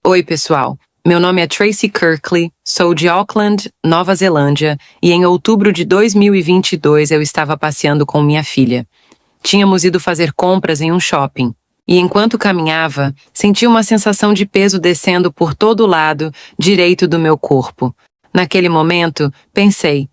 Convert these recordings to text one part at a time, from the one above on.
Oi, pessoal. Meu nome é Tracy Kirkley, sou de Auckland, Nova Zelândia, e em outubro de 2022 eu estava passeando com minha filha. Tínhamos ido fazer compras em um shopping, e enquanto caminhava, senti uma sensação de peso descendo por todo o lado direito do meu corpo. Naquele momento, pensei,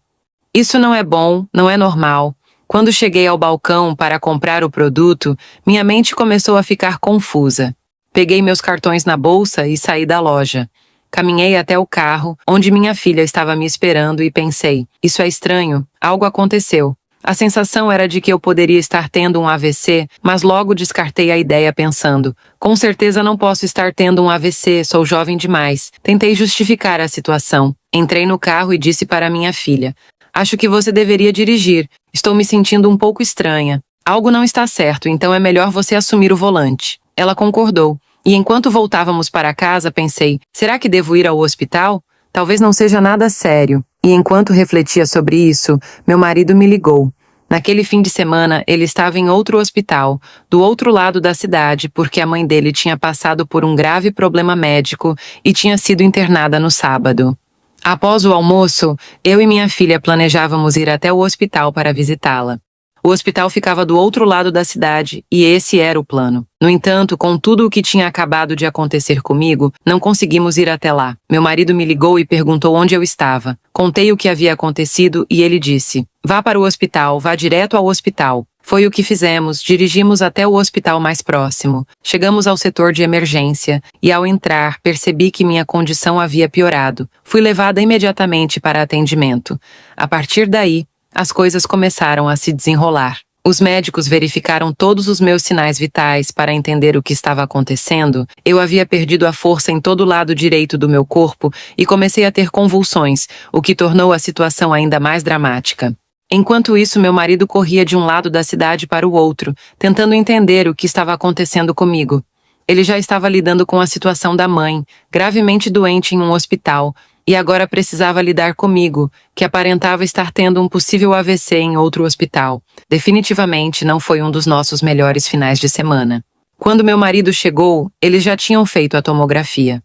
isso não é bom, não é normal. Quando cheguei ao balcão para comprar o produto, minha mente começou a ficar confusa. Peguei meus cartões na bolsa e saí da loja. Caminhei até o carro, onde minha filha estava me esperando e pensei, isso é estranho, algo aconteceu. A sensação era de que eu poderia estar tendo um AVC, mas logo descartei a ideia pensando, com certeza não posso estar tendo um AVC, sou jovem demais. Tentei justificar a situação. Entrei no carro e disse para minha filha, acho que você deveria dirigir, estou me sentindo um pouco estranha. Algo não está certo, então é melhor você assumir o volante. Ela concordou. E enquanto voltávamos para casa, pensei, será que devo ir ao hospital? Talvez não seja nada sério. E enquanto refletia sobre isso, meu marido me ligou. Naquele fim de semana, ele estava em outro hospital, do outro lado da cidade, porque a mãe dele tinha passado por um grave problema médico e tinha sido internada no sábado. Após o almoço, eu e minha filha planejávamos ir até o hospital para visitá-la. O hospital ficava do outro lado da cidade e esse era o plano. No entanto, com tudo o que tinha acabado de acontecer comigo, não conseguimos ir até lá. Meu marido me ligou e perguntou onde eu estava. Contei o que havia acontecido e ele disse, vá para o hospital, vá direto ao hospital. Foi o que fizemos, dirigimos até o hospital mais próximo. Chegamos ao setor de emergência e ao entrar percebi que minha condição havia piorado. Fui levada imediatamente para atendimento. A partir daí, as coisas começaram a se desenrolar. Os médicos verificaram todos os meus sinais vitais para entender o que estava acontecendo. Eu havia perdido a força em todo o lado direito do meu corpo e comecei a ter convulsões, o que tornou a situação ainda mais dramática. Enquanto isso, meu marido corria de um lado da cidade para o outro, tentando entender o que estava acontecendo comigo. Ele já estava lidando com a situação da mãe, gravemente doente em um hospital, e agora precisava lidar comigo, que aparentava estar tendo um possível AVC em outro hospital. Definitivamente não foi um dos nossos melhores finais de semana. Quando meu marido chegou, eles já tinham feito a tomografia.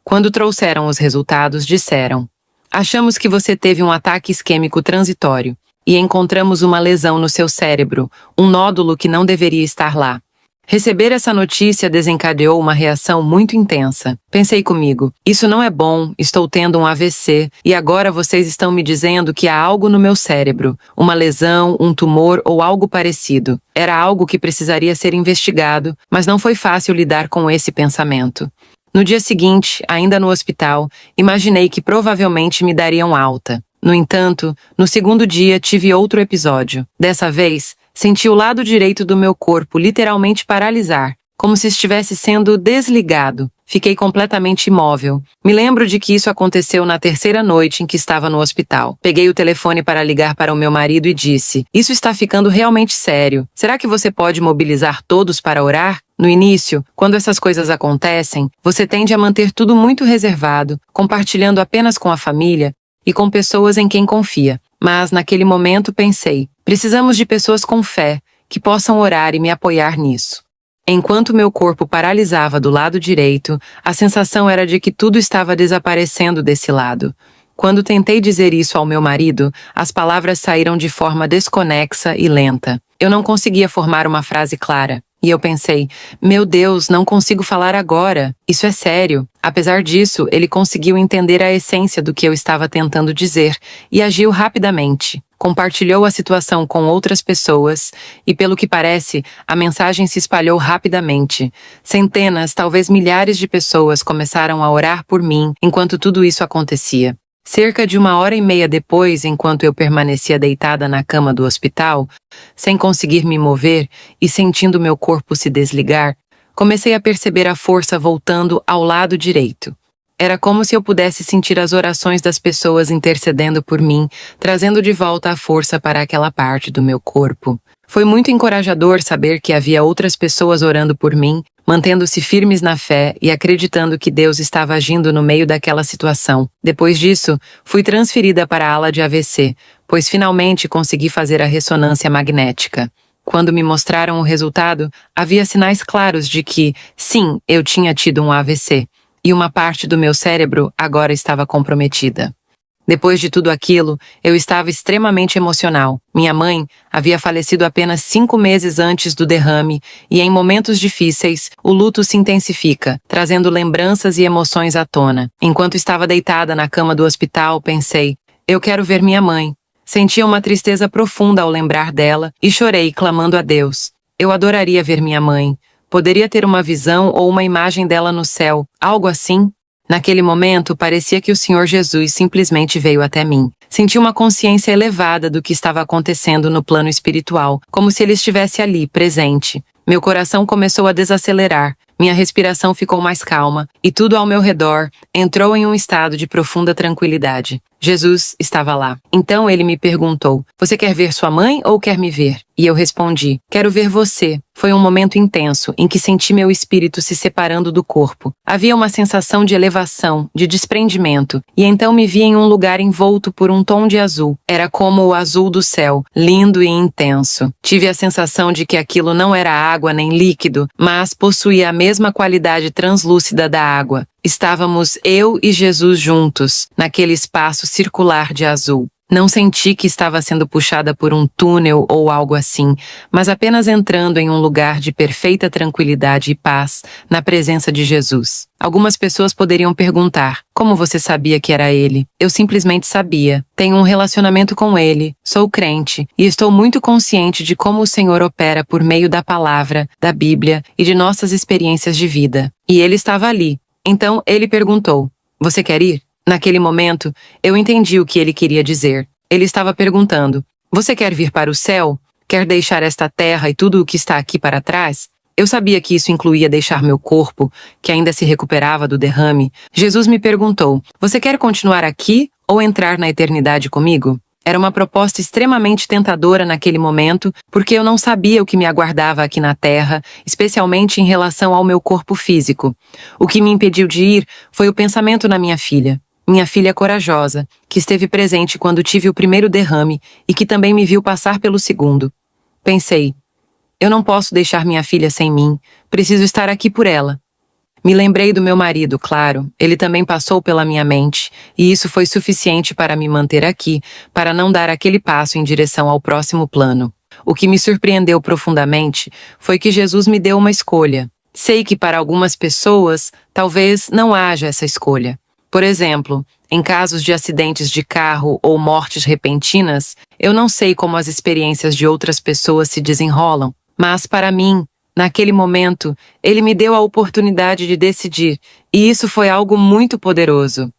Quando trouxeram os resultados, disseram: achamos que você teve um ataque isquêmico transitório e encontramos uma lesão no seu cérebro, um nódulo que não deveria estar lá. Receber essa notícia desencadeou uma reação muito intensa. Pensei comigo, isso não é bom, estou tendo um AVC e agora vocês estão me dizendo que há algo no meu cérebro, uma lesão, um tumor ou algo parecido. Era algo que precisaria ser investigado, mas não foi fácil lidar com esse pensamento. No dia seguinte, ainda no hospital, imaginei que provavelmente me dariam alta. No entanto, no segundo dia tive outro episódio. Dessa vez, senti o lado direito do meu corpo literalmente paralisar, como se estivesse sendo desligado. Fiquei completamente imóvel. Me lembro de que isso aconteceu na terceira noite em que estava no hospital. Peguei o telefone para ligar para o meu marido e disse, isso está ficando realmente sério. Será que você pode mobilizar todos para orar? No início, quando essas coisas acontecem, você tende a manter tudo muito reservado, compartilhando apenas com a família e com pessoas em quem confia. Mas, naquele momento, pensei, precisamos de pessoas com fé, que possam orar e me apoiar nisso. Enquanto meu corpo paralisava do lado direito, a sensação era de que tudo estava desaparecendo desse lado. Quando tentei dizer isso ao meu marido, as palavras saíram de forma desconexa e lenta. Eu não conseguia formar uma frase clara. E eu pensei, meu Deus, não consigo falar agora. Isso é sério. Apesar disso, ele conseguiu entender a essência do que eu estava tentando dizer e agiu rapidamente. Compartilhou a situação com outras pessoas e, pelo que parece, a mensagem se espalhou rapidamente. Centenas, talvez milhares de pessoas começaram a orar por mim enquanto tudo isso acontecia. Cerca de 1h30 depois, enquanto eu permanecia deitada na cama do hospital, sem conseguir me mover e sentindo meu corpo se desligar, comecei a perceber a força voltando ao lado direito. Era como se eu pudesse sentir as orações das pessoas intercedendo por mim, trazendo de volta a força para aquela parte do meu corpo. Foi muito encorajador saber que havia outras pessoas orando por mim, mantendo-se firmes na fé e acreditando que Deus estava agindo no meio daquela situação. Depois disso, fui transferida para a ala de AVC, pois finalmente consegui fazer a ressonância magnética. Quando me mostraram o resultado, havia sinais claros de que, sim, eu tinha tido um AVC. e uma parte do meu cérebro agora estava comprometida. Depois de tudo aquilo, eu estava extremamente emocional. Minha mãe havia falecido apenas 5 meses antes do derrame e em momentos difíceis, o luto se intensifica, trazendo lembranças e emoções à tona. Enquanto estava deitada na cama do hospital, pensei, eu quero ver minha mãe. Sentia uma tristeza profunda ao lembrar dela e chorei, clamando a Deus. Eu adoraria ver minha mãe. Poderia ter uma visão ou uma imagem dela no céu, algo assim? Naquele momento, parecia que o Senhor Jesus simplesmente veio até mim. Senti uma consciência elevada do que estava acontecendo no plano espiritual, como se ele estivesse ali, presente. Meu coração começou a desacelerar, minha respiração ficou mais calma, e tudo ao meu redor entrou em um estado de profunda tranquilidade. Jesus estava lá. Então ele me perguntou, você quer ver sua mãe ou quer me ver? E eu respondi, quero ver você. Foi um momento intenso, em que senti meu espírito se separando do corpo. Havia uma sensação de elevação, de desprendimento, e então me vi em um lugar envolto por um tom de azul. Era como o azul do céu, lindo e intenso. Tive a sensação de que aquilo não era água nem líquido, mas possuía a mesma qualidade translúcida da água. Estávamos eu e Jesus juntos, naquele espaço circular de azul. Não senti que estava sendo puxada por um túnel ou algo assim, mas apenas entrando em um lugar de perfeita tranquilidade e paz, na presença de Jesus. Algumas pessoas poderiam perguntar, como você sabia que era ele? Eu simplesmente sabia. Tenho um relacionamento com ele, sou crente, e estou muito consciente de como o Senhor opera por meio da palavra, da Bíblia e de nossas experiências de vida. E ele estava ali. Então ele perguntou, você quer ir? Naquele momento, eu entendi o que ele queria dizer. Ele estava perguntando, você quer vir para o céu? Quer deixar esta terra e tudo o que está aqui para trás? Eu sabia que isso incluía deixar meu corpo, que ainda se recuperava do derrame. Jesus me perguntou, você quer continuar aqui ou entrar na eternidade comigo? Era uma proposta extremamente tentadora naquele momento, porque eu não sabia o que me aguardava aqui na Terra, especialmente em relação ao meu corpo físico. O que me impediu de ir foi o pensamento na minha filha corajosa, que esteve presente quando tive o primeiro derrame e que também me viu passar pelo segundo. Pensei, eu não posso deixar minha filha sem mim, preciso estar aqui por ela. Me lembrei do meu marido, claro, ele também passou pela minha mente, e isso foi suficiente para me manter aqui, para não dar aquele passo em direção ao próximo plano. O que me surpreendeu profundamente foi que Jesus me deu uma escolha. Sei que para algumas pessoas, talvez não haja essa escolha. Por exemplo, em casos de acidentes de carro ou mortes repentinas, eu não sei como as experiências de outras pessoas se desenrolam, mas para mim, naquele momento, ele me deu a oportunidade de decidir, e isso foi algo muito poderoso.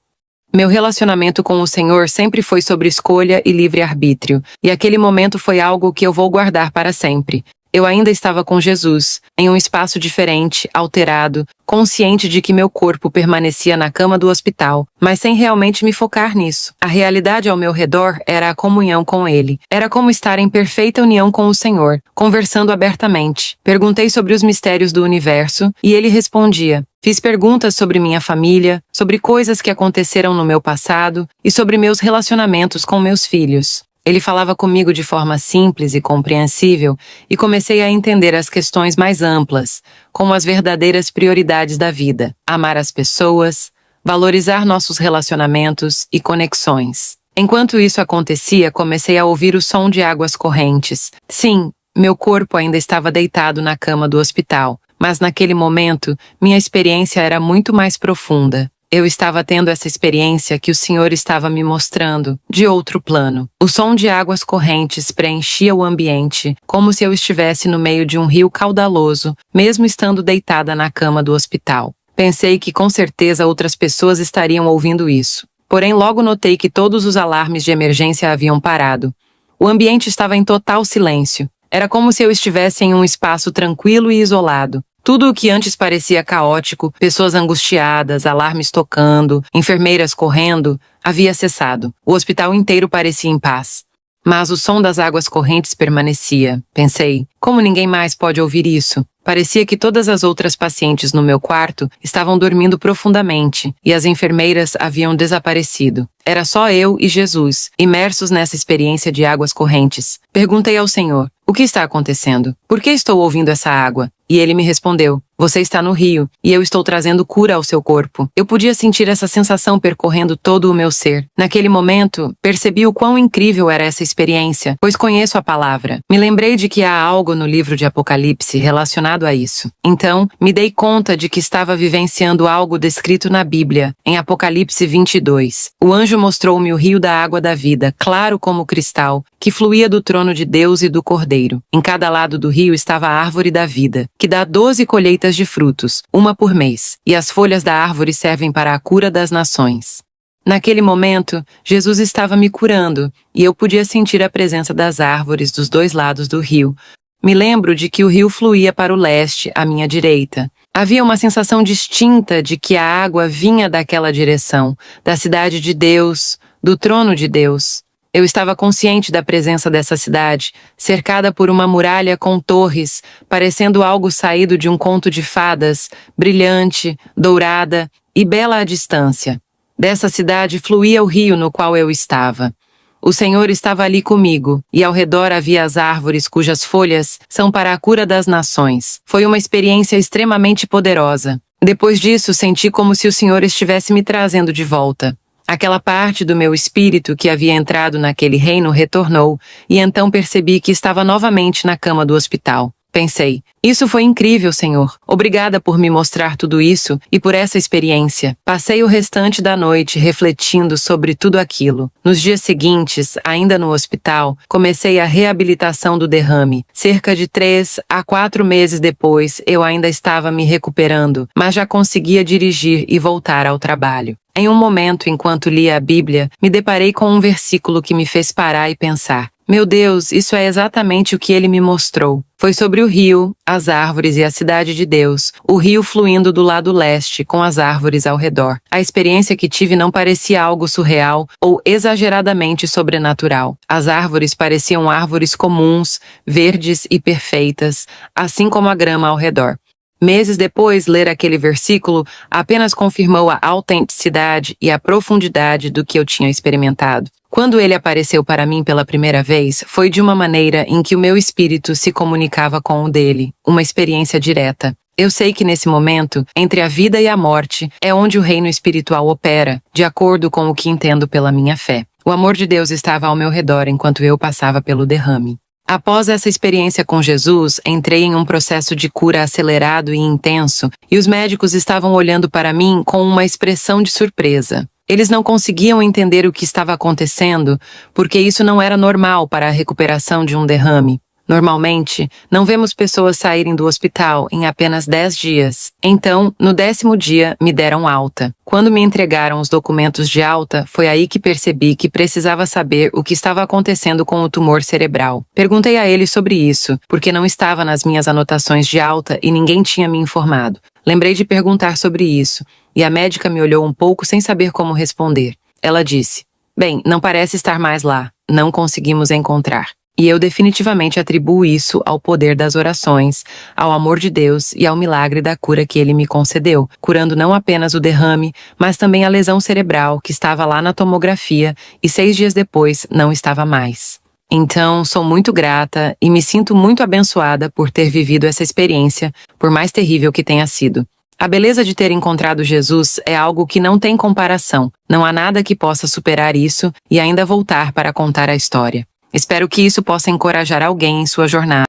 Meu relacionamento com o Senhor sempre foi sobre escolha e livre-arbítrio, e aquele momento foi algo que eu vou guardar para sempre. Eu ainda estava com Jesus, em um espaço diferente, alterado, consciente de que meu corpo permanecia na cama do hospital, mas sem realmente me focar nisso. A realidade ao meu redor era a comunhão com Ele. Era como estar em perfeita união com o Senhor, conversando abertamente. Perguntei sobre os mistérios do universo, e Ele respondia. Fiz perguntas sobre minha família, sobre coisas que aconteceram no meu passado e sobre meus relacionamentos com meus filhos. Ele falava comigo de forma simples e compreensível e comecei a entender as questões mais amplas, como as verdadeiras prioridades da vida, amar as pessoas, valorizar nossos relacionamentos e conexões. Enquanto isso acontecia, comecei a ouvir o som de águas correntes. Sim, meu corpo ainda estava deitado na cama do hospital, mas naquele momento, minha experiência era muito mais profunda. Eu estava tendo essa experiência que o Senhor estava me mostrando, de outro plano. O som de águas correntes preenchia o ambiente, como se eu estivesse no meio de um rio caudaloso, mesmo estando deitada na cama do hospital. Pensei que com certeza outras pessoas estariam ouvindo isso. Porém, logo notei que todos os alarmes de emergência haviam parado. O ambiente estava em total silêncio. Era como se eu estivesse em um espaço tranquilo e isolado. Tudo o que antes parecia caótico, pessoas angustiadas, alarmes tocando, enfermeiras correndo, havia cessado. O hospital inteiro parecia em paz. Mas o som das águas correntes permanecia. Pensei, como ninguém mais pode ouvir isso? Parecia que todas as outras pacientes no meu quarto estavam dormindo profundamente e as enfermeiras haviam desaparecido. Era só eu e Jesus, imersos nessa experiência de águas correntes. Perguntei ao Senhor, O que está acontecendo? Por que estou ouvindo essa água? E ele me respondeu: você está no rio, e eu estou trazendo cura ao seu corpo. Eu podia sentir essa sensação percorrendo todo o meu ser. Naquele momento, percebi o quão incrível era essa experiência, pois conheço a palavra. Me lembrei de que há algo no livro de Apocalipse relacionado a isso. Então, me dei conta de que estava vivenciando algo descrito na Bíblia, em Apocalipse 22. O anjo mostrou-me o rio da água da vida, claro como cristal, que fluía do trono de Deus e do Cordeiro. Em cada lado do rio estava a árvore da vida, que dá 12 colheitas de frutos, uma por mês, e as folhas da árvore servem para a cura das nações. Naquele momento, Jesus estava me curando, e eu podia sentir a presença das árvores dos dois lados do rio. Me lembro de que o rio fluía para o leste, à minha direita. Havia uma sensação distinta de que a água vinha daquela direção, da cidade de Deus, do trono de Deus. Eu estava consciente da presença dessa cidade, cercada por uma muralha com torres, parecendo algo saído de um conto de fadas, brilhante, dourada e bela à distância. Dessa cidade fluía o rio no qual eu estava. O Senhor estava ali comigo, e ao redor havia as árvores cujas folhas são para a cura das nações. Foi uma experiência extremamente poderosa. Depois disso, senti como se o Senhor estivesse me trazendo de volta. Aquela parte do meu espírito que havia entrado naquele reino retornou, e então percebi que estava novamente na cama do hospital. Pensei, isso foi incrível, Senhor. Obrigada por me mostrar tudo isso e por essa experiência. Passei o restante da noite refletindo sobre tudo aquilo. Nos dias seguintes, ainda no hospital, comecei a reabilitação do derrame. Cerca de 3 a 4 meses depois, eu ainda estava me recuperando, mas já conseguia dirigir e voltar ao trabalho. Em um momento, enquanto lia a Bíblia, me deparei com um versículo que me fez parar e pensar. Meu Deus, isso é exatamente o que ele me mostrou. Foi sobre o rio, as árvores e a cidade de Deus, o rio fluindo do lado leste, com as árvores ao redor. A experiência que tive não parecia algo surreal ou exageradamente sobrenatural. As árvores pareciam árvores comuns, verdes e perfeitas, assim como a grama ao redor. Meses depois, ler aquele versículo apenas confirmou a autenticidade e a profundidade do que eu tinha experimentado. Quando ele apareceu para mim pela primeira vez, foi de uma maneira em que o meu espírito se comunicava com o dele, uma experiência direta. Eu sei que nesse momento, entre a vida e a morte, é onde o reino espiritual opera, de acordo com o que entendo pela minha fé. O amor de Deus estava ao meu redor enquanto eu passava pelo derrame. Após essa experiência com Jesus, entrei em um processo de cura acelerado e intenso, e os médicos estavam olhando para mim com uma expressão de surpresa. Eles não conseguiam entender o que estava acontecendo, porque isso não era normal para a recuperação de um derrame. Normalmente, não vemos pessoas saírem do hospital em apenas 10 dias. Então, no 10º dia, me deram alta. Quando me entregaram os documentos de alta, foi aí que percebi que precisava saber o que estava acontecendo com o tumor cerebral. Perguntei a ele sobre isso, porque não estava nas minhas anotações de alta e ninguém tinha me informado. Lembrei de perguntar sobre isso, e a médica me olhou um pouco sem saber como responder. Ela disse: "Bem, não parece estar mais lá. Não conseguimos encontrar." E eu definitivamente atribuo isso ao poder das orações, ao amor de Deus e ao milagre da cura que Ele me concedeu, curando não apenas o derrame, mas também a lesão cerebral que estava lá na tomografia e 6 dias depois não estava mais. Então, sou muito grata e me sinto muito abençoada por ter vivido essa experiência, por mais terrível que tenha sido. A beleza de ter encontrado Jesus é algo que não tem comparação. Não há nada que possa superar isso e ainda voltar para contar a história. Espero que isso possa encorajar alguém em sua jornada.